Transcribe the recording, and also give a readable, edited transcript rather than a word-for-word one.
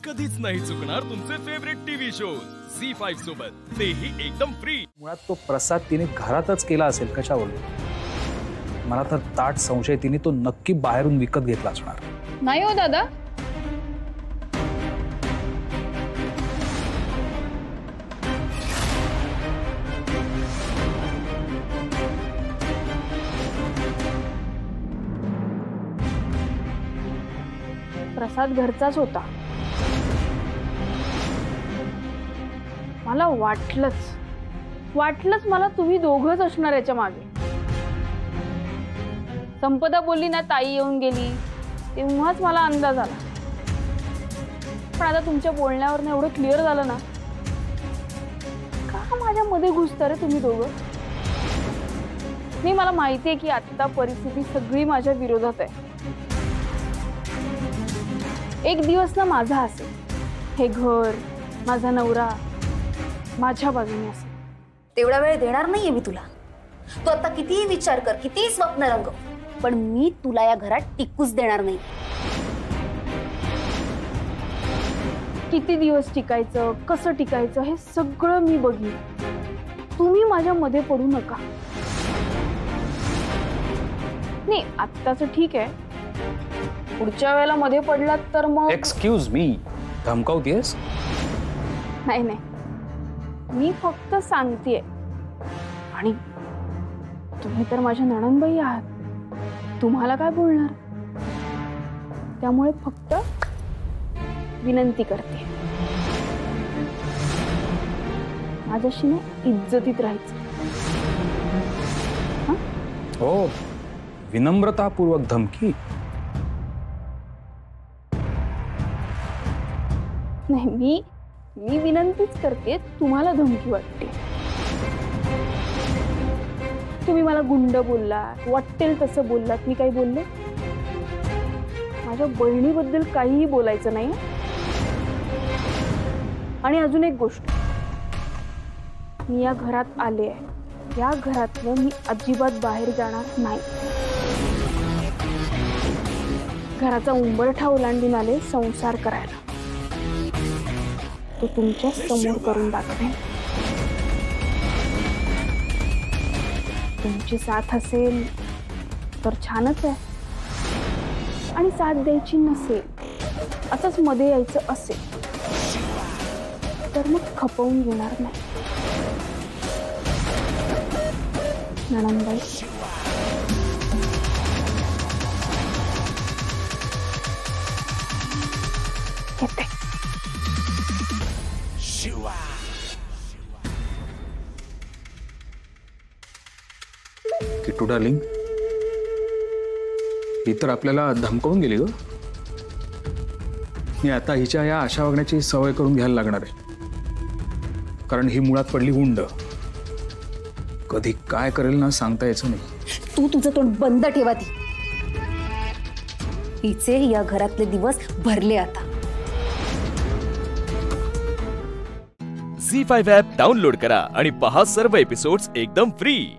कधीच नाही चुकणार तुमचे फेवरेट टीव्ही शोज झी5 सोबत, तेही एकदम फ्री। मुळात तो प्रसाद तिने घरातच केला असेल कशावरून? मला तर ताट संशय तिने तो नक्की बाहेरून विकत घेतला असणार। नाही हो दादा, प्रसाद घरचाच होता। मला वाटलंच मला तुम्ही दोघंच असणार याच्या मागे। संपदा बोलली ना ताई येऊन गेली तेव्हाच मला अंदाज आला, पण आता तुमच्या बोलण्यावर एवढं क्लिअर झालं ना, का माझ्या मध्ये घुसता रे तुम्ही दोघं? मला माहिती आहे की आता परिस्थिती सगळी माझ्या विरोधात आहे। एक दिवस ना माझा असेल, हे घर, माझा नवरा माझ्या बाजूने असेल। तेवढा वेळ देणार नाहीये मी तुला। तू आता कितीही विचार कर, कितीही स्वप्न रंगव, पण मी तुला या घरात टिकूच देणार नाही। किती दिवस टिकायचं, कसं टिकायचं हे सगळं मी बघीन। तुम्ही माझ्या मध्ये पडू नका। नाही, आत्ताच ठीक आहे, पुढच्या वेळेला मध्ये पडलात तर मग। एक्सक्यूज मी, धमकावतेस? नाही, मी फक्त सांगतेय, आणि तुम्ही तर माझ्या नणंदबाई आहात, तुम्हाला काय बोलणार? त्यामुळे फक्त विनंती करते, माझ्याशी ना इज्जतीत राहायचं। हो, विनम्रतापूर्वक धमकी? नाही, मी विनंतीच करते, तुम्हाला धमकी वाटते। तुम्ही मला गुंड बोललात, वाटेल तसं बोललात, मी काही बोलले? माझ्या बहिणीबद्दल काहीही बोलायचं नाही। आणि अजून एक गोष्ट, मी या घरात आले आहे, या घरातलं मी अजिबात बाहेर जाणार नाही। घराचा उंबरठा ओलांडून आले संसार करायला, तो तुमच्या समोर करून दाखवेन। तुमची साथ असेल तर छानच आहे, आणि साथ द्यायची नसेल, असंच मध्ये यायचं असेल तर मग खपवून घेणार नाही। नणंदबाई, येते। किट्टू डार्लिंग, ही तर आपल्याला धमकावून गेली ग। मी आता हिच्या या अशा वागण्याची सवय करून घ्यायला लागणार आहे, कारण ही मुळात पडली गुंड। कधी काय करेल ना सांगता यायचं नाही। तू तुझं तोंड बंद ठेवा। तिचे या घरातले दिवस भरले आता। झी5 ॲप डाउनलोड करा आणि पहा सर्व एपिसोड्स एकदम फ्री।